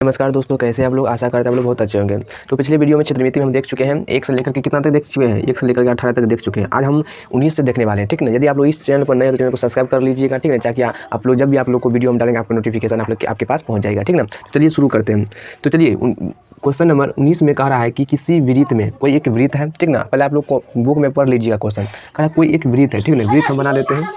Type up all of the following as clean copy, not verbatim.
नमस्कार दोस्तों, कैसे आप लोग? आशा करते हैं आप लोग बहुत अच्छे होंगे। तो पिछले वीडियो में चित्रमिति में हम देख चुके हैं 1 से लेकर के कितना तक देख चुके हैं, 1 से लेकर के 18 तक देख चुके हैं। आज हम 19 से देखने वाले हैं, ठीक ना। यदि आप लोग इस चैनल पर नए हो तो चैनल को सब्सक्राइब कर लीजिएगा, ठीक है, ताकि आप लोग जब भी आप लोग को वीडियो हम डालेंगे आपको नोटिफिकेशन आपके पास पहुँच जाएगा, ठीक ना। तो चलिए शुरू करते हैं। तो चलिए क्वेश्चन नंबर 19 में कह रहा है कि किसी वृत्त में कोई एक वृत्त है, ठीक ना। पहले आप लोग को बुक में पढ़ लीजिएगा क्वेश्चन। कह रहा है कोई एक वृत्त है, ठीक ना। वृत्त हम बना लेते हैं,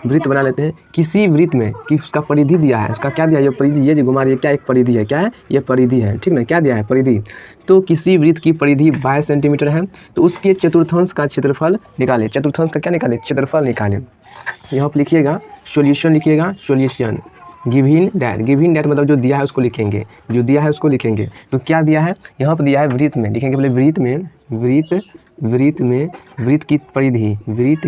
वृत्त बना लेते हैं। किसी वृत्त में कि उसका परिधि दिया है, उसका क्या दिया है, ये परिधि, ये जो घुमा रही है क्या एक परिधि है, क्या है ये परिधि है, ठीक ना। क्या दिया है, परिधि। तो किसी वृत्त की परिधि 22 सेंटीमीटर है, तो उसके चतुर्थांश का क्षेत्रफल निकालें। चतुर्थांश का क्या निकालें, क्षेत्रफल निकालें। यहाँ पर लिखिएगा सॉल्यूशन, लिखिएगा सॉल्यूशन। गिवन डैट मतलब जो दिया है उसको लिखेंगे, जो दिया है उसको लिखेंगे। तो क्या दिया है यहाँ पर, दिया है वृत्त में, लिखेंगे पहले वृत्त में, वृत्त की परिधि, वृत्त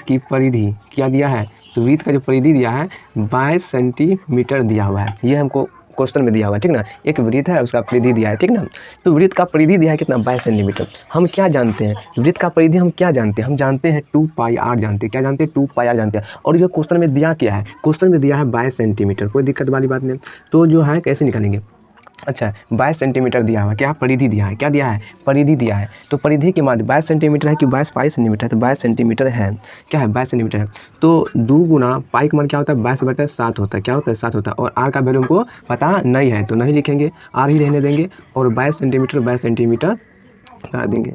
की परिधि क्या दिया है। तो वृत्त का जो परिधि दिया है 22 सेंटीमीटर दिया हुआ है। ये हमको क्वेश्चन में दिया हुआ है, ठीक ना। एक वृत्त है, उसका परिधि दिया है, ठीक ना। तो वृत्त का परिधि दिया है कितना, 22 सेंटीमीटर। हम क्या जानते हैं, वृत्त का परिधि हम क्या जानते हैं, हम जानते हैं 2πr जानते हैं। क्या जानते हैं, 2πr जानते हैं। और जो क्वेश्चन में दिया क्या है, क्वेश्चन में दिया है 22 सेंटीमीटर। कोई दिक्कत वाली बात नहीं। तो जो है कैसे निकालेंगे, अच्छा 22 सेंटीमीटर दिया हुआ, क्या परिधि दिया है, क्या दिया है, परिधि दिया है। तो परिधि के माध्य 22 सेंटीमीटर है कि 22 पाई सेंटीमीटर है, तो 22 सेंटीमीटर है, क्या है 22 सेंटीमीटर है। तो 2 गुना पाई का मान क्या होता है, 22/7 होता है, क्या होता है 7 होता है। और आर का वैल्यू हमको पता नहीं है तो नहीं लिखेंगे, आर ही रहने देंगे। और 22 सेंटीमीटर कर देंगे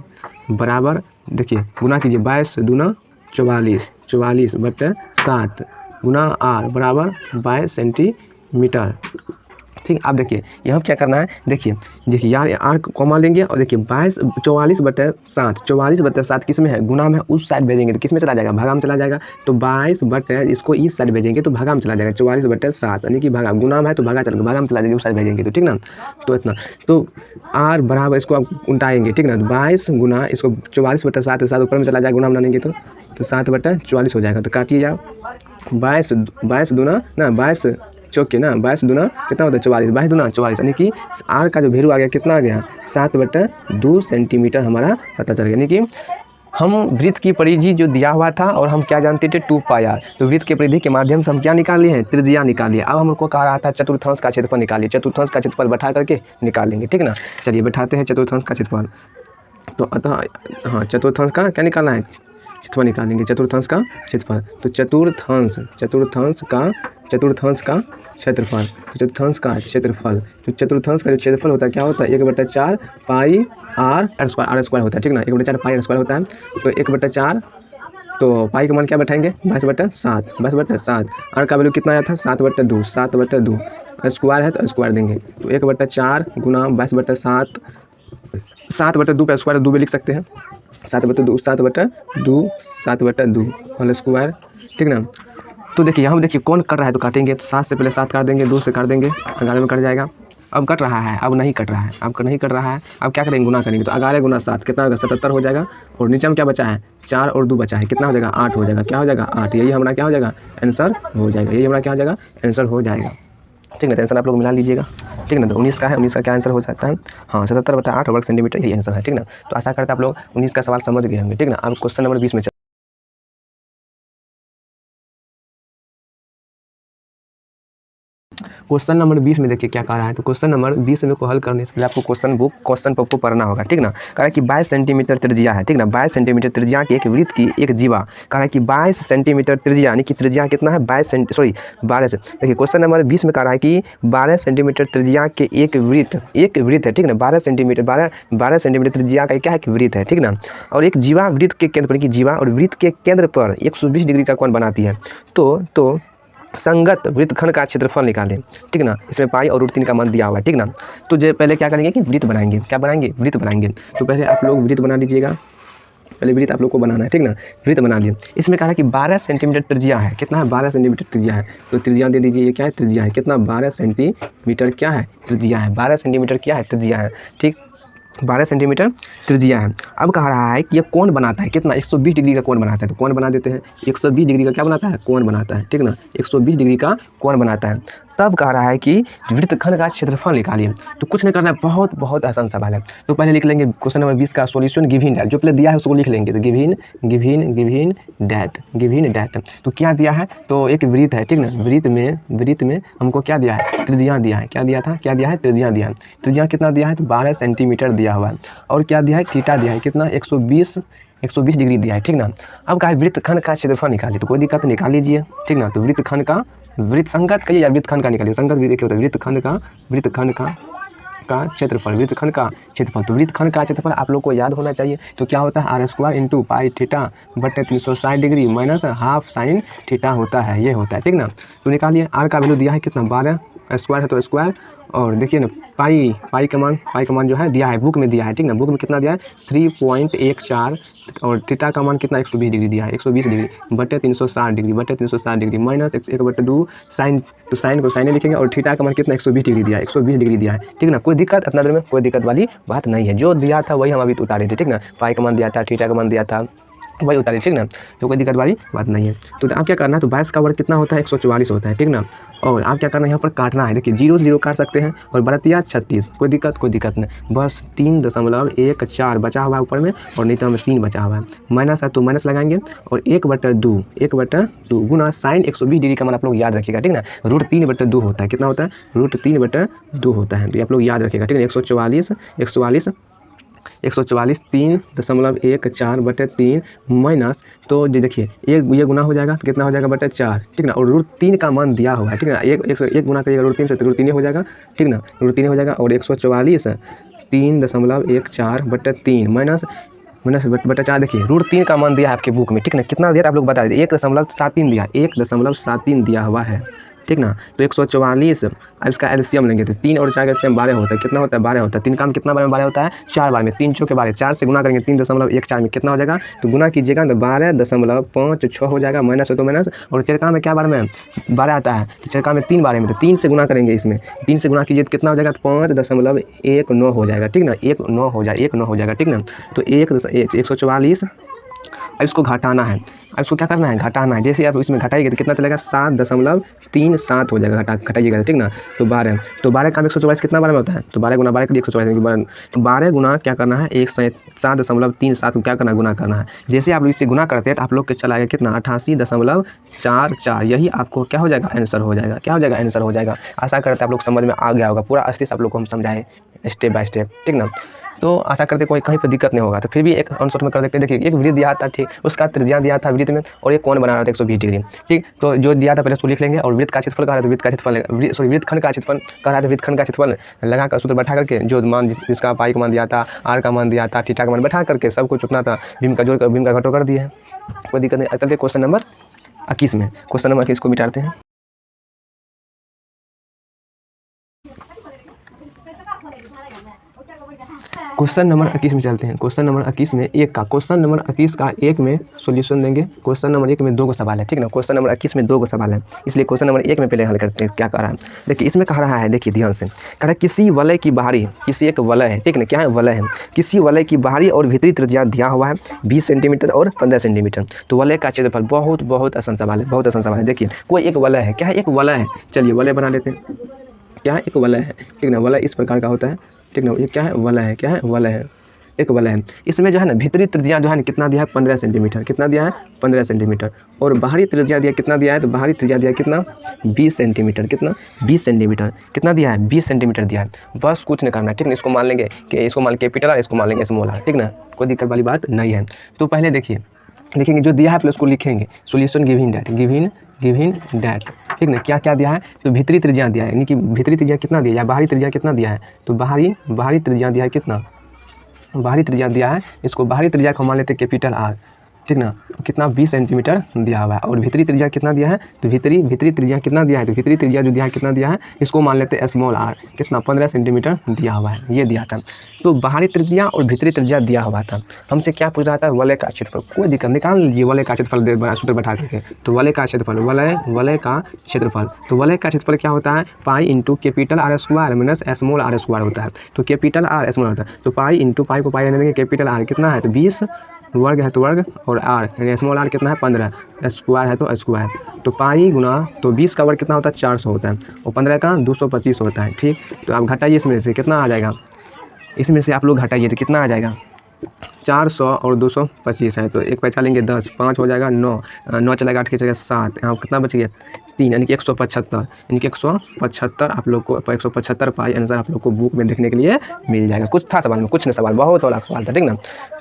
बराबर, देखिए गुना कीजिए, 22 दूना 44/7 गुना आर बराबर 22 सेंटीमीटर, ठीक। अब देखिए यहाँ क्या करना है, देखिए यार आर कॉमा लेंगे और देखिए 44/7 किस में है, गुना में, उस साइड भेजेंगे तो किस में चला जाएगा, भागा में चला जाएगा। तो 22 इसको इस साइड भेजेंगे तो भागा में चला जाएगा, 44/7 यानी कि भागा, गुना में है तो भागा में चला जाएगा, उस साइड भेजेंगे तो, ठीक ना। तो इतना, तो आर बराबर इसको आप उल्टाएंगे, ठीक ना। 22 गुना इसको 44/7 के साथ ऊपर में चला जाएगा, गुना बनाएंगे तो 7/44 हो जाएगा। तो काटिए आप, 22 दूना ना 22 चौके ना, 22 दूना कितना होता है 44, 22 दूना 44 यानी कि आर का जो वैल्यू आ गया कितना आ गया, 7/2 सेंटीमीटर हमारा पता चल गया। यानी कि हम वृत्त की परिधि जो दिया हुआ था और हम क्या जानते थे 2πr, तो वृत्त के परिधि के माध्यम से हम क्या निकाल लिए हैं, त्रिज्या निकाल लिए। अब हमको कह रहा था चतुर्थांश का क्षेत्रफल निकालिए, चतुर्थांश का क्षेत्रफल बैठा करके निकालेंगे, ठीक ना। चलिए बैठाते हैं चतुर्थांश का क्षेत्रफल। तो अतः हाँ चतुर्थांश का क्या निकालना है, क्षेत्रफल निकालेंगे, चतुर्थांश का क्षेत्रफल। तो चतुर्थांश का क्षेत्रफल, तो चतुर्थांश का क्षेत्रफल, तो चतुर्थांश का जो क्षेत्रफल होता है क्या होता है, 1/4 पाई आर स्क्वायर होता है, ठीक ना। 1/4 पाई आर स्क्वायर होता है। तो 1/4, तो पाई का मान क्या बैठाएंगे, 22/7 आर का वैल्यू कितना आया था, 7/2 स्क्वायर है तो स्क्वायर देंगे। तो 1/4 गुना 22/7, 7/2 पे स्क्वायर 2 भी लिख सकते हैं, 7/2 होल स्क्वायर, ठीक ना। तो देखिए यहाँ देखिए कौन कर रहा है तो काटेंगे, तो 7 से पहले 7 काट देंगे, 2 से काट देंगे, 11 में कट जाएगा। अब कट रहा है, अब नहीं कट रहा है, अब नहीं कट रहा है। अब क्या करेंगे, गुना करेंगे, तो 11 गुना 7 कितना होगा, 77 हो जाएगा। और नीचे में क्या बचा है, 4 और 2 बचा है, कितना हो जाएगा, 8 हो जाएगा। क्या हो जाएगा, 8। यही हमारा क्या हो जाएगा, आंसर हो जाएगा, यही हमारा क्या हो जाएगा, आंसर हो जाएगा, ठीक है। टेंशन आप लोग मिला लीजिएगा, ठीक ना। तो 19 का है, 19 का क्या आंसर हो सकता है, हाँ 77/8 वर्ग सेंटीमीटर, यही आंसर है, ठीक ना। तो आशा करता है आप लोग 19 का सवाल समझ गए होंगे, ठीक ना। अब क्वेश्चन नंबर 20 में क्वेश्चन नंबर 20 में देखिए क्या कह रहा है। तो क्वेश्चन नंबर 20 में को हल करने से पहले आपको क्वेश्चन को पढ़ना होगा, ठीक ना। कह रहा है कि 22 सेंटीमीटर त्रिज्या है, ठीक ना। 22 सेंटीमीटर त्रिज्या की एक वृत्त की एक जीवा, कह रहा है कि 22 सेंटीमीटर त्रिज्या यानी कि त्रिज्या कितना है, 12 से। देखिए क्वेश्चन नंबर 20 में कह रहा है कि 12 सेंटीमीटर त्रिज्या के एक वृत्त है, ठीक ना। 12 सेंटीमीटर त्रिज्या का क्या है, वृत्त है, ठीक ना। और एक जीवा वृत्त के केंद्र पर, की जीवा और वृत्त के केंद्र पर 120 डिग्री का कोण बनाती है। तो संगत वृत्तखंड का क्षेत्रफल निकालें, ठीक ना। इसमें पाई और √3 का मान दिया हुआ है, ठीक ना। तो जो पहले क्या करेंगे कि वृत्त बनाएंगे, क्या बनाएंगे, वृत्त बनाएंगे। तो पहले आप लोग वृत्त बना लीजिएगा, पहले वृत्त आप लोग को बनाना है, ठीक ना। वृत्त बना लिए। इसमें कहा है कि 12 सेंटीमीटर त्रिज्या है, कितना है, 12 सेंटीमीटर त्रिज्या है। तो त्रिज्या दे दीजिए, ये क्या है, त्रिज्या है, कितना 12 सेंटीमीटर क्या है, त्रिज्या है, 12 सेंटीमीटर क्या है, त्रिज्या है, ठीक। 12 सेंटीमीटर त्रिज्या है। अब कह रहा है कि ये कोण बनाता है कितना, 120 डिग्री का कोण बनाता है। तो कोण बना देते हैं, 120 डिग्री का क्या बनाता है, कोण बनाता है, ठीक ना। 120 डिग्री का कोण बनाता है। तब कह रहा है कि वृत्तखंड का क्षेत्रफल निकालिए। तो कुछ नहीं करना है, बहुत बहुत आसान सवाल है। तो पहले लिख लेंगे क्वेश्चन नंबर 20 का सॉल्यूशन गिवन डैट, जो पहले दिया है उसको लिख लेंगे। तो गिवन डैट तो क्या दिया है, तो एक वृत्त है, ठीक ना। वृत्त में हमको क्या दिया है, त्रिज्या दिया है। क्या दिया है, त्रिज्या दिया है। त्रिज्या कितना दिया है, तो 12 सेंटीमीटर दिया हुआ है। और क्या दिया है, थीटा दिया है, कितना 120 डिग्री दिया है, ठीक ना। अब कहा वृत्तखंड का क्षेत्रफल निकालिए, तो कोई दिक्कत निकाल लीजिए, ठीक ना। तो वृत्तखंड का संगत कहिए या वृत्तखंड का निकालिए, संगत भी देखिए होता है वृत्तखंड का क्षेत्रफल। तो वृत्तखंड का क्षेत्रफल आप लोग को याद होना चाहिए। तो क्या होता है, r² इंटू पाई थीटा बटे 360 degree minus half sine theta होता है, ये होता है, ठीक ना। तो निकालिए, r का वैल्यू दिया है कितना 12, स्क्वायर है तो स्क्वायर, और देखिए ना पाई का मान जो है दिया है, बुक में दिया है, ठीक ना। बुक में कितना दिया है 3.14, और थीटा का मान कितना 120 डिग्री दिया है, 120 डिग्री बटे 360 डिग्री माइनस 1/2 साइन, तो साइन को साइन लिखेंगे, और थीटा का मान कितना 120 डिग्री दिया है, 120 डिग्री दिया है, ठीक ना। कोई दिक्कत इतना देर में, कोई दिक्कत वाली बात नहीं है। जो दिया था वही हम अभी उतारे थे, ठीक ना। पाई का मान दिया था, थीटा का मान दिया था, वही उतारे, ठीक ना। तो कोई दिक्कत वाली बात नहीं है। तो आप क्या करना है, तो 22 का वर्ग कितना होता है 144 होता है, ठीक ना। और आप क्या करना है, यहाँ पर काटना है, देखिए 0 से 0 काट सकते हैं, और 12 36, कोई दिक्कत नहीं। बस 3.14 बचा हुआ है ऊपर में, और नीचे में 3 बचा हुआ है। माइनस है तो माइनस लगाएंगे, और 1/2 गुना साइन 120 डिग्री का मान आप लोग याद रखिएगा, ठीक ना। √3/2 होता है, कितना होता है, √3/2 होता है। तो आप लोग याद रखिएगा, ठीक है। 144 3.14 बटे 3 माइनस, तो देखिए ये गुना हो जाएगा, तो कितना हो जाएगा बटे 4, ठीक ना। और √3 का मान दिया हुआ है, ठीक ना। एक गुना करिएगा √3 से, तो √3 हो जाएगा, ठीक ना, √3 हो जाएगा। और 144 3.14 बटे 3 माइनस बटे 4, देखिए √3 का मान दिया है आपके बुक में, ठीक ना। कितना दिया आप लोग बता दीजिए, 1.73 दिया, 1.73 दिया हुआ है, ठीक ना। तो 144, अब इसका एलसीएम लेंगे, तो 3 और 4 का एलसीएम 12 होता है, कितना होता है 12 होता है। 3 काम कितना बार में 12 होता है, 4 बार में, 3 चौके 12, 4 से गुना करेंगे 3.14 में, कितना हो जाएगा, तो गुना कीजिएगा तो 12.56 हो जाएगा, माइनस हो तो माइनस, और चरका में क्या बार में 12 आता है, तो चरका में 3 बार में, तो 3 से गुना करेंगे, इसमें 3 से गुना कीजिए तो कितना हो जाएगा, तो 5.19 हो जाएगा, ठीक ना, 19 हो जाएगा, ठीक ना। तो 144, अब इसको घटाना है, अब इसको क्या करना है, घटाना है। जैसे आप इसमें घटाइएगा तो कितना चलेगा, 7.37 हो जाएगा, घटाइएगा, ठीक ना। तो 12 का 144 कितना बार में होता है, तो 12 गुना 12 के लिए 144, तो 12 गुना क्या करना है 7.37 को क्या करना है, गुना करना है। जैसे आप लोग इससे गुना करते हैं तो आप लोग के चला आएगा कितना 88.44, यही आपको क्या हो जाएगा, आंसर हो जाएगा, क्या हो जाएगा, आंसर हो जाएगा। आशा करते हैं आप लोग समझ में आ गया होगा, पूरा अस्थिर आप लोग को हम समझाएं स्टेप बाय स्टेप, ठीक ना। तो आशा करते कोई कहीं पर दिक्कत नहीं होगा। तो फिर भी एक आंसर में कर देखते हैं। देखिए एक वृत्त दिया था, ठीक, उसका त्रिज्या दिया था वृत्त में, और एक कोण बना रहा था 120 डिग्री, ठीक। तो जो दिया था पहले उसको लिख लेंगे, और वृत्त का क्षेत्रफल कह रहा है तो वृत्त का क्षेत्रफल, वृत्तखंड का क्षेत्रफल कह रहा है तो वृत्तखंड का क्षेत्रफल लगा कर सूत्र बैठा करके, जो मान जिसका पाई का मान दिया था, आर का मान दिया था, थीटा का मान बैठा करके सब कुछ उतना था, भीम का जोड़ कर भीम का घटो कर दिए, कोई दिक्कत नहीं। चलते क्वेश्चन नंबर 21 में, क्वेश्चन नंबर 21 को बिठाते हैं। क्वेश्चन नंबर 21 में चलते हैं। क्वेश्चन नंबर 21 में क्वेश्चन नंबर 21 का एक में सॉल्यूशन देंगे। क्वेश्चन नंबर 1 में 2 सवाल है, ठीक ना। क्वेश्चन नंबर 21 में 2 सवाल है, इसलिए क्वेश्चन नंबर 1 में पहले हल करते हैं। क्या कह रहा है, देखिए इसमें कह रहा है, देखिए ध्यान से कह रहा है, किसी वलय की बाहरी, किसी एक वलय है, ठीक ना, क्या है वलय है, किसी वलय की बाहरी और भीतरी त्रिज्या दिया हुआ है 20 सेंटीमीटर और 15 सेंटीमीटर। तो वलय का क्षेत्रफल, बहुत आसान सवाल है, बहुत आसान सवाल है। देखिए कोई एक वलय है, क्या है, एक वलय है, चलिए वलय बना लेते हैं। क्या है, एक वलय है, ठीक ना। वलय इस प्रकार का होता है, ठीक ना। ये क्या है, वलय है, क्या है, वलय है, एक वलय है। इसमें जो है ना भीतरी त्रिज्या जो है ना कितना दिया है 15 सेंटीमीटर, कितना दिया है 15 सेंटीमीटर, और बाहरी त्रिज्या दिया कितना दिया है, तो बाहरी त्रिज्या दिया कितना 20 सेंटीमीटर, कितना 20 सेंटीमीटर, कितना दिया है 20 सेंटीमीटर दिया है। बस कुछ नहीं करना है, ठीक ना। इसको मान लेंगे कि इसको मान कैपिटल और इसको मान लेंगे स्मॉल आर, ठीक ना, कोई दिक्कत वाली बात नहीं है। तो पहले देखिए लिखेंगे, जो दिया है पहले उसको लिखेंगे, सोल्यूशन गिवन डैट, ठीक ना। क्या क्या दिया है, तो भीतरी त्रिज्या दिया है, यानी कि भीतरी त्रिज्या कितना दिया है, बाहरी त्रिज्या कितना दिया है, तो बाहरी त्रिज्या दिया है कितना, बाहरी त्रिज्या दिया है, इसको बाहरी त्रिज्या को मान लेते हैं कैपिटल आर, ठीक ना। कितना 20 सेंटीमीटर दिया हुआ है। और भीतरी त्रिज्या कितना दिया है, तो भीतरी त्रिज्या कितना दिया है, तो भीतरी त्रिज्या जो दिया है कितना दिया है, इसको मान लेते हैं स्मॉल आर, कितना 15 सेंटीमीटर दिया हुआ है, ये दिया था। तो बाहरी त्रिज्या और भीतरी त्रिज्या दिया हुआ था। हमसे क्या पूछ रहा था, वलय का क्षेत्रफल, कोई दिक्कत निकाल लीजिए, वलय का क्षेत्रफल सूत्र बैठा करके। तो वलय का क्षेत्रफल, वलय का क्षेत्रफल, तो वलय का क्षेत्रफल क्या होता है, pi into capital R square minus small R square होता है। तो कैपिटल आर स्मॉल होता है, तो पाई इंटू पाई को पाई रहने देंगे, कैपिटल आर कितना है, तो 20 वर्ग है तो वर्ग, और आर यानी स्मॉल आर कितना है 15, स्क्वायर है तो स्क्वायर। तो पाई गुना, तो 20 का वर्ग कितना होता है 400 होता है, और 15 का 225 होता है। ठीक, तो आप घटाइए इसमें से कितना आ जाएगा, इसमें से आप लोग घटाइए तो कितना आ जाएगा, 400 और 225 है तो एक पैसा लेंगे 10, 5 हो जाएगा 9, 9 चलेगा 8 की जगह 7, यहाँ कितना बच गया 3, यानी कि 175, यानी कि 175 आप लोग को 175 पाई आंसर आप लोग को बुक में देखने के लिए मिल जाएगा। कुछ था सवाल में, कुछ नहीं सवाल, बहुत वाला सवाल था, ठीक ना।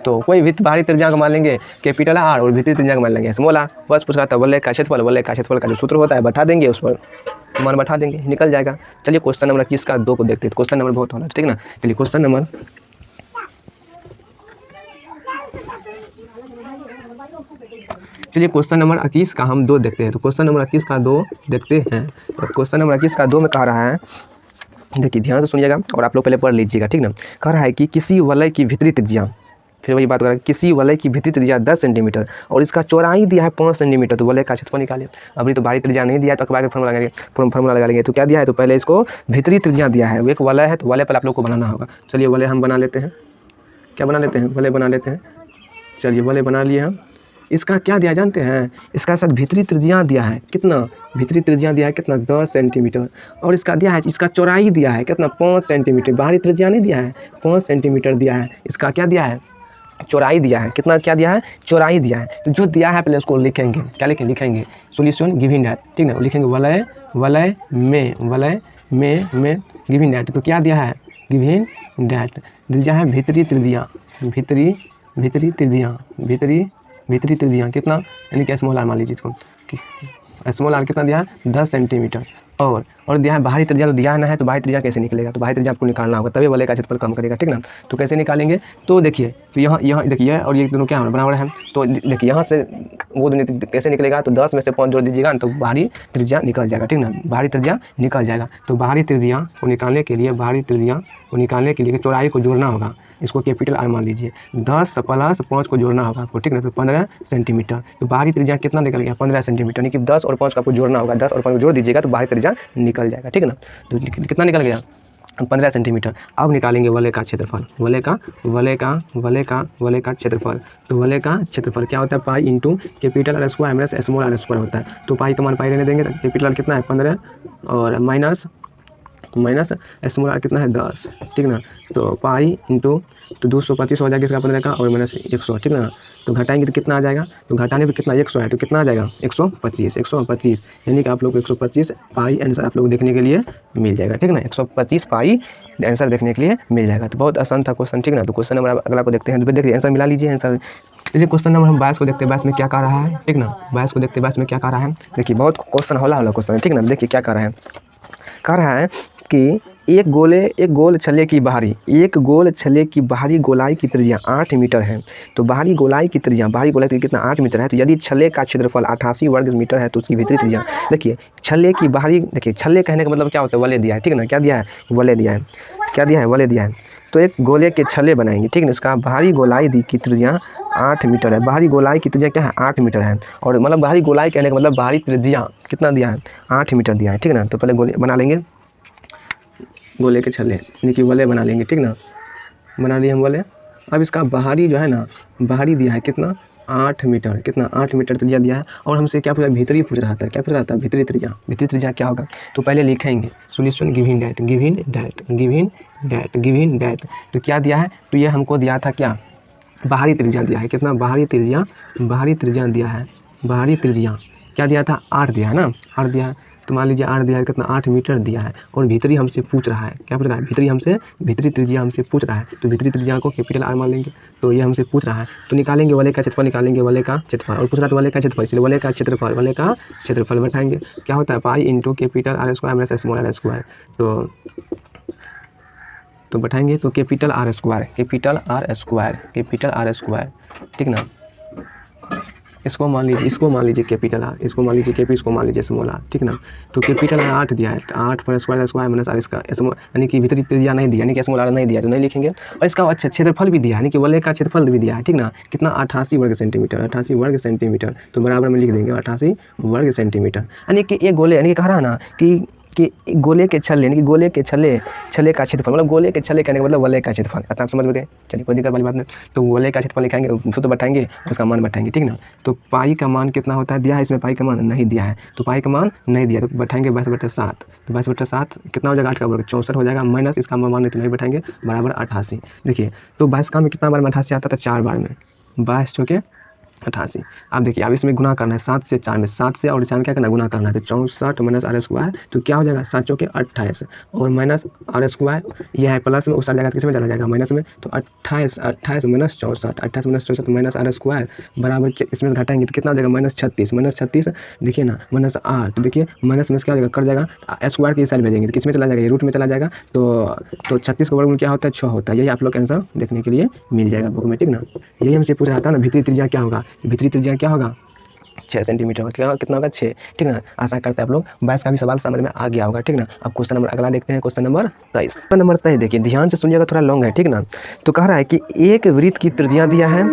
तो कोई भी बाहरी त्रिज्या मान लेंगे कैपिटल आर और भीतरी त्रिज्या मान लेंगे स्मॉल आर। बस पूछ रहा था वलय का क्षेत्रफल, वलय का क्षेत्रफल का जो सूत्र होता है बैठा देंगे, उस पर मान बैठा देंगे, निकल जाएगा। चलिए क्वेश्चन नंबर 21 का 2 को देखते हैं। क्वेश्चन नंबर बहुत होना, ठीक ना। चलिए क्वेश्चन नंबर चलिए क्वेश्चन नंबर 21 का हम 2 देखते हैं। तो क्वेश्चन नंबर 21 का 2 देखते हैं। तो क्वेश्चन नंबर 21 का 2 में कह रहा है, देखिए ध्यान से सुनिएगा और आप लोग पहले पढ़ लीजिएगा, ठीक ना। कह रहा है कि किसी वलय की भीतरी त्रिज्या, फिर वही बात कर रहा है, किसी वलय की भीतरी त्रिज्या 10 सेंटीमीटर और इसका चौड़ाई दिया है 5 सेंटीमीटर, तो वलय का क्षेत्रफल निकालिए। अभी तो बाहरी त्रिज्या नहीं दिया है तो अखबार का फॉर्मूला लगा लेंगे। तो क्या दिया है, तो पहले इसको भीतरी त्रिज्या दिया है, वो एक वलय है तो वलय पर आप लोग को बनाना होगा। चलिए वलय हम बना लेते हैं, क्या बना लेते हैं, वलय बना लेते हैं। चलिए वलय बना लिए हम। इसका क्या दिया जानते हैं, इसका साथ भीतरी त्रिज्या दिया है कितना, भीतरी त्रिज्या दिया है कितना 10 सेंटीमीटर, और इसका दिया है, इसका चौड़ाई दिया है कितना 5 सेंटीमीटर, बाहरी त्रिज्या नहीं दिया है, 5 सेंटीमीटर दिया है। इसका क्या दिया है, चौड़ाई दिया है कितना, क्या दिया है, चौड़ाई दिया है। तो जो दिया है पहले उसको लिखेंगे, क्या लिखेंगे सॉल्यूशन गिवन दैट, ठीक ना। लिखेंगे वलय में गिवन दैट। तो क्या दिया है, गिवन दैट दिया है भीतरी त्रिज्या, भीतरी त्रिज्या कितना, यानी कि स्मॉल आर मान लीजिए इसको, स्मॉल आर कितना दिया है 10 सेंटीमीटर, और दिया है बाहरी त्रिज्या, तो दिया ना है तो बाहरी त्रिज्या कैसे निकलेगा, तो बाहरी त्रिज्या आपको निकालना होगा तभी वलय का क्षेत्रफल कम करेगा, ठीक ना। तो कैसे निकालेंगे, तो देखिए, तो यहाँ देखिए और ये दोनों क्या है बराबर है। तो देखिए यहाँ से वो दोनों कैसे निकलेगा, तो 10 में से 5 जोड़ दीजिएगा तो बाहरी त्रिज्या निकल जाएगा, ठीक ना, बाहरी त्रिज्या निकल जाएगा। तो बाहरी त्रिज्या को निकालने के लिए चौड़ाई को जोड़ना होगा, इसको कैपिटल आर मान लीजिए, 10 प्लस 5 को जोड़ना होगा आपको, ठीक ना। तो 15 सेंटीमीटर, तो बाहरी त्रिज्या कितना निकल गया 15 सेंटीमीटर, यानी कि 10 और 5 का आपको जोड़ना होगा, 10 और 5 को जोड़ दीजिएगा तो बाहरी त्रिज्या निकल जाएगा, ठीक है ना। तो कितना निकल गया 15 सेंटीमीटर। अब निकालेंगे वलय का क्षेत्रफल, वलय का क्षेत्रफल। तो वलय का क्षेत्रफल क्या होता है, pi into capital R square minus small R square होता है। तो पाई का मान पाई रहने देंगे, कैपिटल आर कितना है 15 और माइनस स्मॉल आर कितना है 10, ठीक ना। तो पाई इंटू तो 225 हो जाएगा इसका 15 का, और माइनस 100, ठीक ना। तो घटाएंगे तो कितना आ जाएगा, तो घटाने पे कितना 100 है तो कितना आ जाएगा 125, यानी कि आप लोग को 125 पाई आंसर आप लोग देखने के लिए मिल जाएगा, ठीक ना। 125 पाई आंसर देखने के लिए मिल जाएगा। तो बहुत आसान था क्वेश्चन, ठीक ना। तो क्वेश्चन नंबर अगला को देखते हैं, तो देखिए आंसर मिला लीजिए आंसर। चलिए क्वेश्चन नंबर हम 22 को देखते हैं, 22 में क्या कह रहा है, ठीक ना। 22 को देखते हैं, 22 में क्या कह रहा है, देखिए बहुत क्वेश्चन होला क्वेश्चन है, ठीक ना। देखिए क्या कह रहा है कि एक गोल छल्ले की बाहरी गोलाई की त्रिज्या 8 मीटर है। तो बाहरी गोलाई की त्रिज्या कितना 8 मीटर है। तो यदि छल्ले का क्षेत्रफल 88 वर्ग मीटर है तो उसकी भीतरी त्रिज्या, देखिए छल्ले की बाहरी, देखिए छल्ले कहने का मतलब क्या होता है, वलय दिया है, ठीक ना। क्या दिया है, वलय दिया है, क्या दिया है, वलय दिया है। तो एक गोले के छल्ले बनाएंगे, ठीक ना। इसका बाहरी गोलाई की त्रिज्या 8 मीटर है, बाहरी गोलाई की त्रिज्या क्या है 8 मीटर है, और मतलब बाहरी गोलाई कहने का मतलब बाहरी त्रिज्या कितना दिया है 8 मीटर दिया है, ठीक ना। तो पहले गोले बना लेंगे, गोले के छल्ले यानी कि वलय बना लेंगे, ठीक ना। बना लिए हम वलय। अब इसका बाहरी जो है ना, बाहरी दिया है कितना 8 मीटर, कितना 8 मीटर त्रिज्या दिया है, और हमसे क्या पूछा, भीतरी पूछ रहा था, क्या पूछ रहा था, भीतरी त्रिज्या क्या होगा। तो पहले लिखेंगे सॉल्यूशन गिवन दैट। तो क्या दिया है, तो ये हमको दिया था क्या, बाहरी त्रिज्या दिया है, कितना बाहरी त्रिज्या दिया है, बाहरी त्रिज्या क्या दिया था 8 दिया है ना, 8 दिया है। तो मान लीजिए 8 दिया है, कितना 8 मीटर दिया है, और भीतरी हमसे पूछ रहा है, क्या पूछ रहा है, भीतरी त्रिज्या हमसे पूछ रहा है। तो भीतरी त्रिज्या को कैपिटल आर मान लेंगे, तो ये हमसे पूछ रहा है। तो निकालेंगे वलय का क्षेत्रफल, और पूछ रहा था वलय का क्षेत्रफल, इसलिए वलय का क्षेत्रफल बैठाएंगे, क्या होता है pi into capital R square minus small R square. तो बैठाएंगे तो कैपिटल आर स्क्वायर, ठीक ना। इसको मान लीजिए कैपिटल आर, इसको मान लीजिए कैपी, इसको मान लीजिए स्मॉल आर, ठीक ना। तो कैपिटल आर 8 दिया है, 8 पर स्क्वायर माइनस आर, इसका यानी कि भीतरी त्रिज्या नहीं दिया, यानी कि स्मॉल आर नहीं दिया तो नहीं लिखेंगे। और इसका अच्छा क्षेत्रफल भी दिया है, यानी कि वलय का क्षेत्रफल भी दिया है, ठीक ना। कितना 88 वर्ग सेंटीमीटर, तो बराबर में लिख देंगे 88 वर्ग सेंटीमीटर। यानी कि एक गोले, यानी कि कह रहा है ना कि कि गोले के छल्ले यानी कि गोले के छल्ले का क्षेत्रफल, मतलब गोले के छल्ले कहने का मतलब वलय का क्षेत्रफल। इतना आप समझ गए, चलिए कोई दिक्कत वाली बात नहीं। तो वलय का क्षेत्रफल लिखाएंगे, सूत्र बैठाएंगे, उसका मान बैठाएंगे, ठीक ना। तो पाई का मान कितना होता है, दिया है इसमें, पाई का मान नहीं दिया है, तो पाई का मान नहीं दिया तो बैठाएंगे 22/7। तो 22/7 कितना हो जाएगा, 8 का वर्ग 64 हो जाएगा, माइनस इसका मान नहीं तो नहीं बैठाएंगे, बराबर 88। देखिए तो 22 का में कितना बार में 88 आता था, 4 बार में, 22 चौके 88। अब देखिए अब इसमें गुना करना है 7 से 4 में, 7 से और 4 में क्या करना है, गुना करना है। तो 64 माइनस आर स्क्वायर, तो क्या हो जाएगा 7 चौके 28 और माइनस आर स्क्वायर, यह है प्लस में, उस जाएगा किस में चला जाएगा, माइनस में। तो 28 minus 64, 28 minus 64 minus R square बराबर इसमें घटाएंगे तो कितना हो जाएगा, -36, -36 देखिए ना, -8, देखिए माइनस में क्या हो जाएगा, कट जाएगा, स्क्वायर की साइड भेजेंगे तो किस में चला जाएगा, ये रूट में चला जाएगा। तो 36 का वर्ग में क्या होता है, 6 होता है। यही आप लोग का आंसर देखने के लिए मिल जाएगा बुक में, ठीक ना। यही हमसे पूछ रहा था ना, भीतरी त्रिज्या क्या होगा, भीतरी त्रिज्या क्या होगा, 6 सेंटीमीटर होगा, क्या कितना होगा, 6, ठीक ना। आशा करते हैं आप लोग 22 का भी सवाल समझ में आ गया होगा, ठीक ना। अब क्वेश्चन नंबर अगला देखते हैं, क्वेश्चन नंबर 23। क्वेश्चन नंबर 23 देखिए, ध्यान से सुनिएगा, थोड़ा लॉन्ग है, ठीक ना। तो कह रहा है कि एक वृत्त की त्रिज्या दिया है,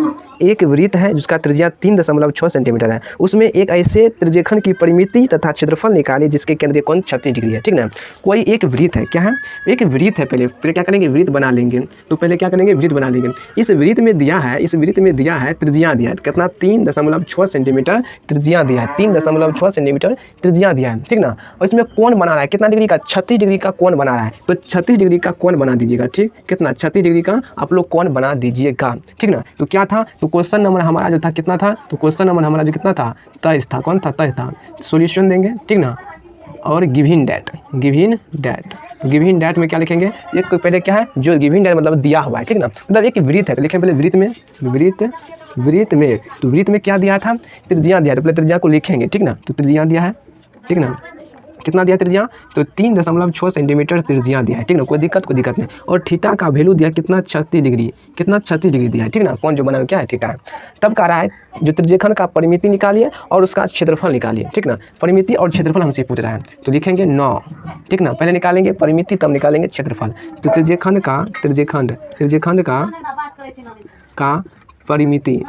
एक वृत्त है जिसका त्रिज्या 3.6 सेंटीमीटर है, उसमें एक ऐसे त्रिज्यखंड की परिमिति तथा क्षेत्रफल निकालिए जिसके केंद्रीय कोण 36 डिग्री है, ठीक ना। कोई एक वृत्त है, क्या है, एक वृत्त है, पहले क्या करेंगे, वृत्त बना लेंगे। तो पहले क्या करेंगे, वृत्त बना लेंगे। इस वृत्त में दिया है, इस वृत्त में दिया है, त्रिज्या दिया है कितना, 3.6 सेंटीमीटर त्रिज्या दिया है, 3.6 सेंटीमीटर त्रिज्या दिया है, ठीक ना। और इसमें कोण बना रहा है कितना डिग्री का, 36 डिग्री का कोण बना रहा है। तो 36 डिग्री का कोण बना दीजिएगा, ठीक, कितना, 36 डिग्री का आप लोग कोण बना दीजिएगा, ठीक ना। तो क्या था, तो क्वेश्चन नंबर हमारा जो था कितना था, तो क्वेश्चन नंबर हमारा जो कितना था, 23 था। कौन था, 23 था। सॉल्यूशन देंगे, ठीक ना, और given date, given date, given date में क्या लिखेंगे, एक पहले क्या है, जो गिवन डेट मतलब दिया हुआ है, ठीक ना, मतलब एक वृत्त है, लिखें पहले वृत्त में, वृत्त में, तो वृत्त में क्या दिया था, त्रिज्या दिया, तो पहले त्रिज्या को लिखेंगे, ठीक ना। तो त्रिज्या दिया है, ठीक ना, कितना दिया त्रिज्या, तो 3.6 सेंटीमीटर त्रिज्या दिया है, ठीक ना, कोई दिक्कत नहीं। और थीटा का वैल्यू दिया कितना, 36 डिग्री, कितना 36 डिग्री दिया है, ठीक ना। कौन जो बना क्या है, थीटा है। तब कह रहा है जो त्रिज्यखंड का परिमिति निकालिए और उसका क्षेत्रफल निकालिए, ठीक ना। परिमिति और क्षेत्रफल हमसे पूछ रहा है, तो लिखेंगे 9, ठीक ना, पहले निकालेंगे परिमिति तब निकालेंगे क्षेत्रफल। तो त्रिज्यखंड का परिमिति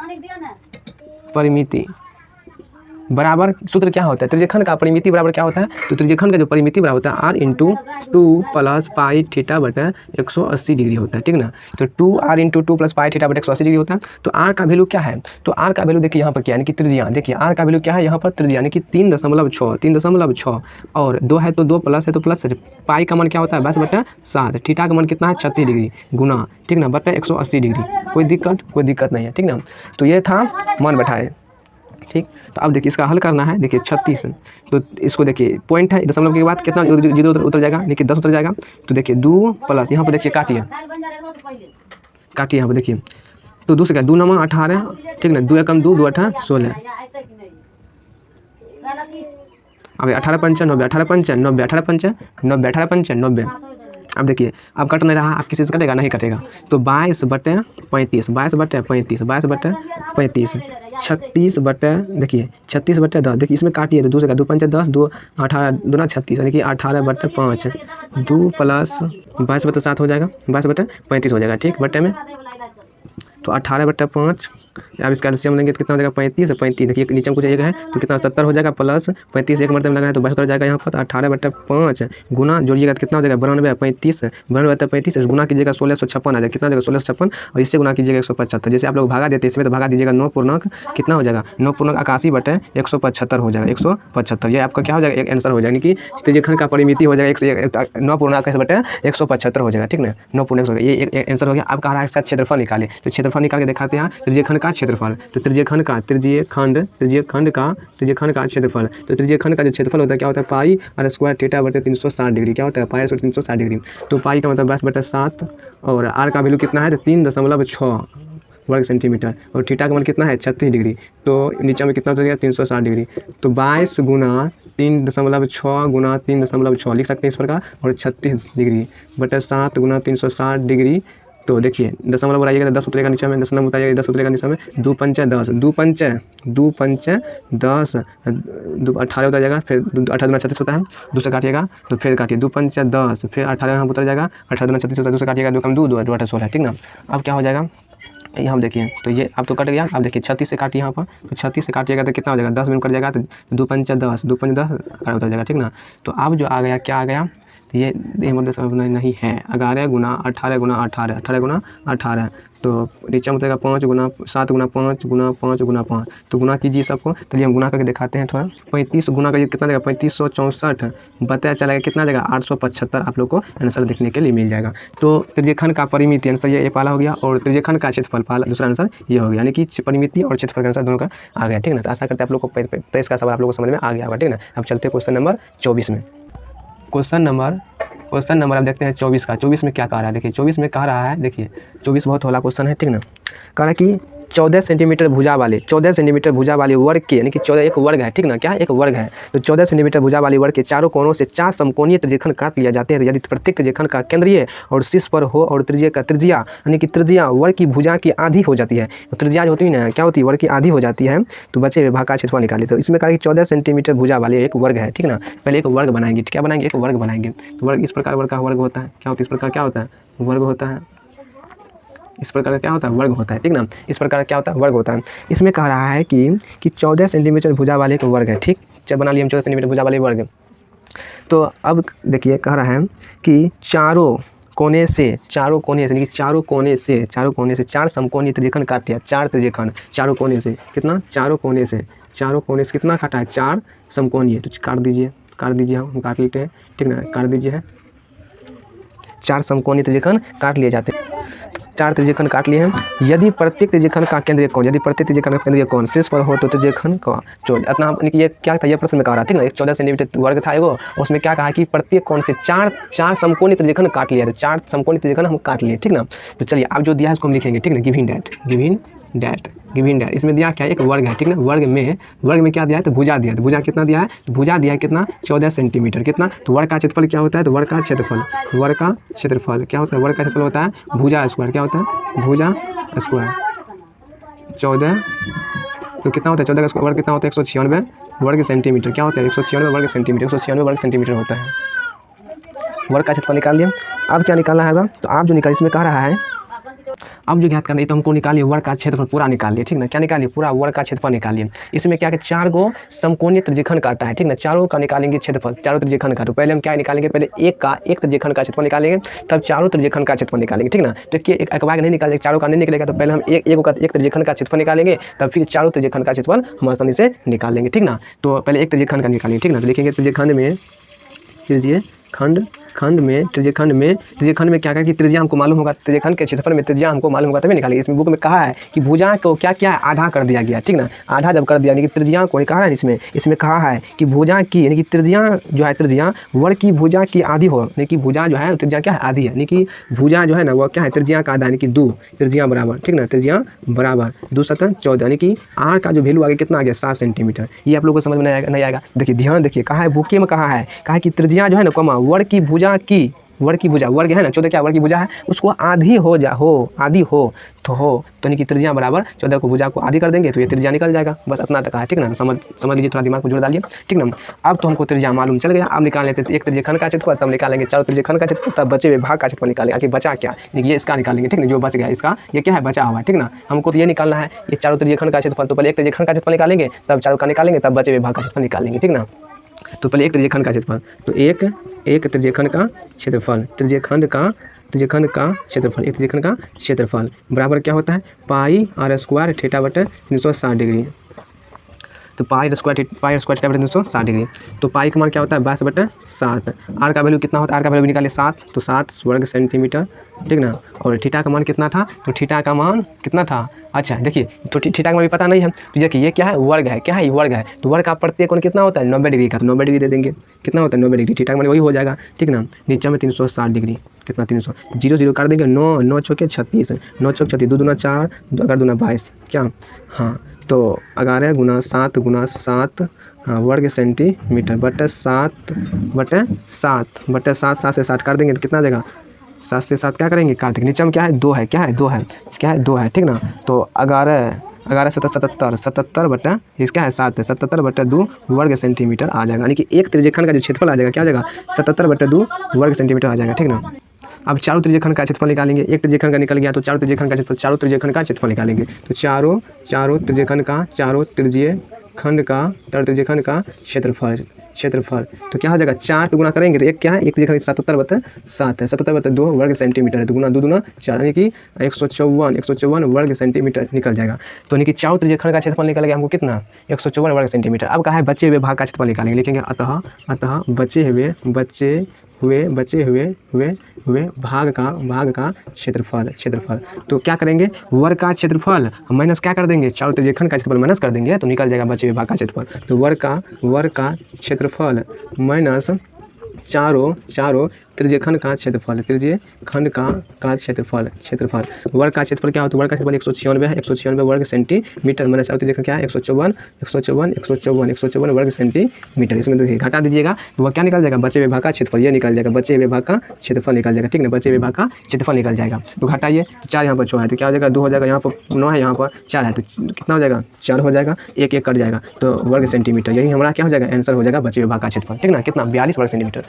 बराबर, सूत्र क्या होता है, त्रिज्यखंड का परिमिति बराबर क्या होता है, तो त्रिज्यखंड का जो परिमिति बराबर होता है r × 2 + पाई थीटा बटे 180 डिग्री होता है, ठीक ना। तो 2r × 2 + पाई थीटा बटे 180 डिग्री होता है। तो r का वैल्यू क्या है, तो r का वैल्यू देखिए यहाँ पर क्या है, यानी कि त्रिज्या, देखिए r का वैल्यू क्या है यहाँ पर, त्रिज्या यानी कि 3.6 और 2 है तो 2 प्लस है तो प्लस है। पाई का मान क्या होता है, 22/7, थीटा का मान कितना है, 36 डिग्री गुना, ठीक ना, बटे 180 डिग्री। कोई दिक्कत नहीं है, ठीक ना। तो ये था मान बैठाए, ठीक। तो अब देखिए इसका हल करना है, देखिए 36, तो इसको देखिए पॉइंट है, दशमलव के बाद कितना जीरो उतर जाएगा, देखिए 10 उतर जाएगा। तो देखिए 2 प्लस यहाँ पर देखिए काटिए यहाँ पर देखिए, तो 2 से क्या, 2 9 18, ठीक ना, 2 एकम 2, 2 8 16, अब 18 5 90, 18 5 90, 18 5 90, 18 5 90। अब देखिए अब कट नहीं रहा, आप किसी से कटेगा, नहीं कटेगा। तो 22/35, 22/35, 22/35, 36 देखिए 36/10, देखिए इसमें काटिए तो 2 से 2 5 10, 2 18 2 36, यानी कि 18/5, 2 प्लस 22/7 हो जाएगा, 22/35 हो जाएगा, ठीक, बट्टे में। तो 18/5, अब इसका एलसीएम लेंगे तो कितना हो जाएगा, 35, देखिए नीचे में कुछ एक है तो कितना 70 हो जाएगा, प्लस 35 एक मरतबे लगाए तो 22 जाएगा यहाँ पर। 18/5 गुना जोड़िएगा तो कितना हो जाएगा, 92/35, 92/35 गुना कीजिएगा 1656 आ जाएगा, कितना हो जाएगा 1656, और इससे गुना कीजिएगा 175। जैसे आप लोग भागा देते हैं इसमें, तो भागा दीजिएगा 9 पूर्णांक कितना हो जाएगा, 9/81/175 हो जाएगा, 175। ये आपका क्या हो जाएगा, एक आंसर हो जाएगा कि त्रिज्यखंड का परिमिति हो जाएगा 9/81/175 हो जाएगा, ठीक ना, 9 हो गया, ये एक आंसर हो गया। अब कह रहा है इसका क्षेत्रफल निकाले, तो क्षेत्रफल निकाल के दिखाते हैं, त्रिज्यखंड का क्षेत्रफल, तो त्रिज्यखंड का क्षेत्रफल, तो त्रिज्यखंड का जो क्षेत्रफल होता है क्या होता है, पाई r स्क्वायर थीटा बटे 360 डिग्री, क्या होता है, पाई r 360 डिग्री। तो पाई का मतलब 22/7 और r का वैल्यू कितना है, तो 3.6 वर्ग सेंटीमीटर, और थीटा का मान कितना है, 36 डिग्री। तो नीचे में कितना हो गया, 360 डिग्री। तो 22 गुना 3.6 गुना 3.6 लिख सकते हैं इस प्रकार, और 36 डिग्री बटे 7 गुना 360 डिग्री। तो देखिए दशमलव बनाइएगा, 10 उतरेगा नीचे में, दशमलव बताइएगा 10 उतरेगा नीचे में, 2 पंचे 10, 2 पंचे 10, 2 18 उतर जाएगा, फिर 18 दूना 36 होता है, 2 से काटिएगा तो फिर काटिए 2 पंचे 10, फिर 18 यहाँ उतर जाएगा, 18 दूना 36 होता है, 2 से काटिएगा 2 कम 2, 2 8 16, ठीक ना। अब क्या हो जाएगा, यहाँ देखिए तो ये अब तो कट गया। अब देखिए 36 से काटिए यहाँ पर, तो 36 से काटिएगा तो कितना हो जाएगा, 10 में कट जाएगा तो 2 पंचा 10, 2 पंच 10 उतर जाएगा, ठीक ना। तो अब जो आ गया क्या आ गया, तो ये मतलब नहीं है 11 गुना 18 गुना 18, 18 गुना 18, तो नीचे में उतरेगा 5 गुना 7 गुना 5 गुना 5 गुना 5, तो गुना कीजिए सबको। तो हम गुना करके दिखाते हैं थोड़ा। 35 गुना करिए कितना देगा, 3564 बताया चलेगा कितना देगा, 875 आप लोग को आंसर देखने के लिए मिल जाएगा। तो त्रिज्यखंड का परिमिति आंसर ये पहला हो गया, और त्रिज्यखंड का क्षेत्रफल पहला दूसरा आंसर ये हो गया, यानी कि परिमिति और क्षेत्रफल का आंसर दोनों का आ गया, ठीक ना। तो आशा करते हैं आप लोग को 23 का सवाल आप लोग को समझ में आ गया होगा, ठीक ना। अब चलते हैं क्वेश्चन नंबर 24 में। क्वेश्चन नंबर आप देखते हैं 24 का। 24 में क्या कह रहा है, देखिए 24 में कह रहा है, देखिए 24 बहुत होला क्वेश्चन है, ठीक ना। कह रहा है कि 14 सेंटीमीटर भुजा वाले 14 सेंटीमीटर भुजा वाले वर्ग के, यानी कि 14 एक वर्ग है, ठीक ना, क्या एक वर्ग है। तो 14 सेंटीमीटर भुजा वाले वर्ग के चारों कोनों से 4 समकोणीय त्रिज्यखंड काट लिया जाते हैं। यदि प्रत्येक त्रिज्यखंड का केंद्रीय और शीर्ष पर हो और त्रिज्या यानी कि त्रिज्या वर्ग की भुजा की आधी हो जाती है। तो त्रिज्या जो होती है ना, क्या होती है, वर्ग की आधी हो जाती है, तो बचे हुए भाग का क्षेत्रफल निकालिए। तो इसमें कहा कि 14 सेंटीमीटर भुजा वाले एक वर्ग है, ठीक ना। पहले एक वर्ग बनाएंगे, क्या बनाएंगे, एक वर्ग बनाएंगे। तो वर्ग इस प्रकार वर्ग का वर्ग होता है, क्या होता है इस प्रकार, क्या होता है वर्ग होता है, इस प्रकार का क्या होता है वर्ग होता है, ठीक ना। इस प्रकार क्या होता है वर्ग होता है। इसमें कह रहा है कि 14 सेंटीमीटर भुजा वाले एक वर्ग है, ठीक। चल बना लिए हम 14 सेंटीमीटर भुजा वाले वर्ग। तो अब देखिए कह रहा है कि चारों कोने से यानी कि चारों कोने से 4 समकोणीय त्रिज्यखंड काट लिया, 4 त्रिज्यखंड चारों कोने से, कितना, चारों कोने से कितना काटा है, 4 समकोणीय। तो काट दीजिए हम काट लेते हैं, ठीक ना, काट दीजिए। 4 समकोणीय त्रिज्यखंड काट लिए जाते हैं, 4 त्रिज्यखंड काट लिए हैं। यदि प्रत्येक त्रिज्यखंड का केंद्रीय कोण शीर्ष पर हो तो त्रिज्यखंड का इतना, ये क्या था, ये प्रश्न में कहा रहा, ठीक ना। एक 14 सेंटीमीटर वर्ग था एगो, उसमें क्या कहा कि प्रत्येक कोण से 4 समकोणीय त्रिज्यखंड काट लिया, तो 4 समकोणीय त्रिज्यखंड हम काट लिए, ठीक ना। तो चलिए अब जो दिया है उसको हम लिखेंगे, ठीक ना। गिवन डैट इसमें दिया क्या, एक वर्ग है, ठीक ना। वर्ग में क्या दिया है, तो भुजा दिया है। तो भुजा कितना दिया है, तो भुजा दिया है कितना, 14 सेंटीमीटर, कितना। तो वर्ग का क्षेत्रफल क्या होता है, तो वर्ग का क्षेत्रफल क्या होता है, वर्ग का क्षेत्रफल होता है भुजा स्क्वायर, क्या होता है भुजा स्क्वायर 14। तो कितना होता है 14 का वर्ग कितना होता है, 196 वर्ग सेंटीमीटर, क्या होता है 196 वर्ग सेंटीमीटर, 196 वर्ग सेंटीमीटर होता है। वर्ग का क्षेत्रफल निकाल लिया। अब क्या निकालना है, तो आप जो निकाल, इसमें कह रहा है अब जो ज्ञात करना है तो हमको निकालिए वर्ग का क्षेत्रफल पूरा निकालिए, ठीक ना। क्या निकालिए, पूरा वर्ग का क्षेत्रफल निकालिए। इसमें क्या कि 4 गो समकोणीय त्रिज्यखंड काटा है, ठीक ना। चारों का निकालेंगे क्षेत्रफल, चारों त्रिज्यखंड का। तो पहले हम क्या निकालेंगे, पहले एक त्रिज्यखंड का क्षेत्रफल निकालेंगे, तब चारों त्रिज्यखंड का क्षेत्रफल निकालेंगे, ठीक ना। तो एक बार नहीं निकालेंगे, चारों का नहीं निकलेगा, तो पहले हम एक त्रिज्यखंड का क्षेत्रफल निकालेंगे, तब फिर चारों त्रिज्यखंड का क्षेत्रफल हम आसानी से निकाल लेंगे, ठीक ना। तो पहले एक त्रिज्यखंड का निकालेंगे, ठीक ना। तो लिखेंगे त्रिज्यखंड में क्या कि त्रिज्या हमको मालूम होगा, त्रिज्यखंड के क्षेत्रफल में त्रिज्या हमको मालूम होगा तभी निकालेंगे। इसमें बुक में कहा है कि भुजा को क्या आधा कर दिया गया, ठीक ना। आधा जब कर दिया, यानी कि त्रिज्या को कहा है इसमें कहा है कि भुजा की, यानी कि त्रिज्या जो है, त्रिज्या वर्ग की भुजा की आधी हो, यानी कि भुजा जो है त्रिज्या क्या है, आधी है, यानी कि भुजा जो है ना वो क्या है, त्रिज्या का आधा, यानी कि 2 त्रिज्या बराबर, ठीक ना। त्रिज्या बराबर 2 7 14, यानी कि आर का जो वैल्यू आ गया कितना आ गया, 7 सेंटीमीटर। ये आप लोगों को समझ में नहीं आएगा। देखिए ध्यान देखिए, कहा है बुके में कहा है कि त्रिज्या जो है ना कमा वर्ग की भुजा वर्ग है ना 14, क्या वर्ग की भुजा है, उसको आधी हो तो यानी कि त्रिज्या बराबर 14 को भुजा को आधी कर देंगे तो ये त्रिज्या निकल जाएगा। बस इतना तक है, ठीक ना। समझ लीजिए, थोड़ा दिमाग को जोड़ डालिए, ठीक ना। अब तो हमको त्रिज्या मालूम चल गया। अब निकाल लेते हैं एक त्रिज्यखंड का क्षेत्रफल, तब निकालेंगे चारों त्रिज्यखंड का क्षेत्रफल, तब बचे हुए भाग का क्षेत्रफल निकालेंगे। आखिर बचा क्या, ये इसका निकालेंगे, ठीक ना। जो बच गया इसका, ये क्या है, बचा हुआ है, ठीक ना। हमको तो ये निकालना है, ये चारों त्रिज्यखंड का क्षेत्रफल। तो पहले एक त्रिज्यखंड का क्षेत्रफल निकालेंगे, तब चारों का निकालेंगे, तब बचे हुए भाग का क्षेत्रफल निकालेंगे, ठीक ना। तो पहले एक त्रिज्यखंड का क्षेत्रफल, तो एक त्रिज्यखंड का क्षेत्रफल, एक त्रिज्यखंड का क्षेत्रफल बराबर क्या होता है, पाई r स्क्वायर थीटा बटे 360 डिग्री। तो पाई स्क्वायर थीटा बटे 360 डिग्री। तो पाई का मान क्या होता है, 22/7। आर का वैल्यू कितना होता है, आर का वैल्यू निकाले 7, तो 7 वर्ग सेंटीमीटर, ठीक ना। और थीटा का मान कितना था, तो थीटा का मान कितना था, अच्छा देखिए, तो थीटा का मान भी पता नहीं है। तो देखिए ये क्या है, वर्ग है, क्या है, ये वर्ग है। तो वर्ग का प्रत्येक कोण कितना होता है, 90 डिग्री का। तो 90 डिग्री दे देंगे, कितना होता है 90 डिग्री। थीटा का मान वही हो जाएगा, ठीक ना। नीचे में 360 डिग्री, कितना 300, 0 काट देंगे, 9 चौके 36, 9 चौक 36, 2 दूना 4, 2 अगर दूना 22, क्या, हाँ। तो 11 गुना 7 गुना 7 वर्ग सेंटीमीटर बटे 7 7 से 60 कर देंगे तो कितना आ जाएगा, 7 से 7 क्या करेंगे, काट देंगे। नीचे में क्या है, 2 है, क्या है, 2 है, ठीक ना। तो 11 77 बटे इसका है 7 है, 77 बटे 2 वर्ग सेंटीमीटर आ जाएगा। यानी कि एक त्रिज्यखंड का जो क्षेत्रफल आ जाएगा क्या आ जाएगा, 77 बटे 2 वर्ग सेंटीमीटर आ जाएगा, ठीक ना। अब चारों त्रिज्यखंड का क्षेत्रफल निकालेंगे। एक त्रिज्यखंड का निकल गया तो चारों त्रिज्यखंड का क्षेत्रफल निकालेंगे। तो चारों त्रिज्यखंड का क्षेत्रफल तो क्या हो जाएगा, 4 तो गुना करेंगे तो एक क्या है, एक त्रिज्यखंड 77/7 है, 77/2 वर्ग सेंटीमीटर है, तो गुना 2 दूना 4 यानी कि 154 वर्ग सेंटीमीटर निकल जाएगा। तो यानी कि चारों त्रिज्यखंड का क्षेत्रफल निकल गया हमको कितना, 154 वर्ग सेंटीमीटर। अब कहा है बचे हुए भाग का क्षेत्रफल निकालेंगे, लिखेंगे अतः बचे हुए भाग का क्षेत्रफल। तो क्या करेंगे, वर्ग का क्षेत्रफल माइनस क्या कर देंगे, चारों त्रिज्यखंड का क्षेत्रफल माइनस कर देंगे तो निकल जाएगा बचे हुए भाग का क्षेत्रफल। तो वर्ग का क्षेत्रफल माइनस चारों त्रिज्यखंड का क्षेत्रफल, क्षेत्रफल। वर्ग का क्षेत्रफल क्या होता है, वर्ग का क्षेत्रफल 196 है, 196 वर्ग सेंटीमीटर माइनस चारों त्रिज्यखंड क्या है, 154 वर्ग सेंटीमीटर। इसमें देखिए घटा दीजिएगा तो वह क्या निकल जाएगा, बचे हुए भाग का क्षेत्रफल, ये निकल जाएगा, बचे हुए भाग का क्षेत्रफल निकल जाएगा, ठीक ना, बचे हुए भाग का क्षेत्रफल निकल जाएगा। तो घटाइए, 4 यहाँ पर 6 है तो क्या हो जाएगा, 2 हो जाएगा, यहाँ पर 9 है, यहाँ पर 4 है तो कितना हो जाएगा, 4 हो जाएगा, एक कट जाएगा तो वर्ग सेंटीमीटर, यही हमारा क्या हो जाएगा, आंसर हो जाएगा बचे हुए भाग का क्षेत्रफल, ठीक ना, कितना 42 वर्ग सेंटीमीटर।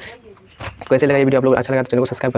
कैसे लगा ये वीडियो आप लोग, अच्छा लगा तो चैनल को सब्सक्राइब कर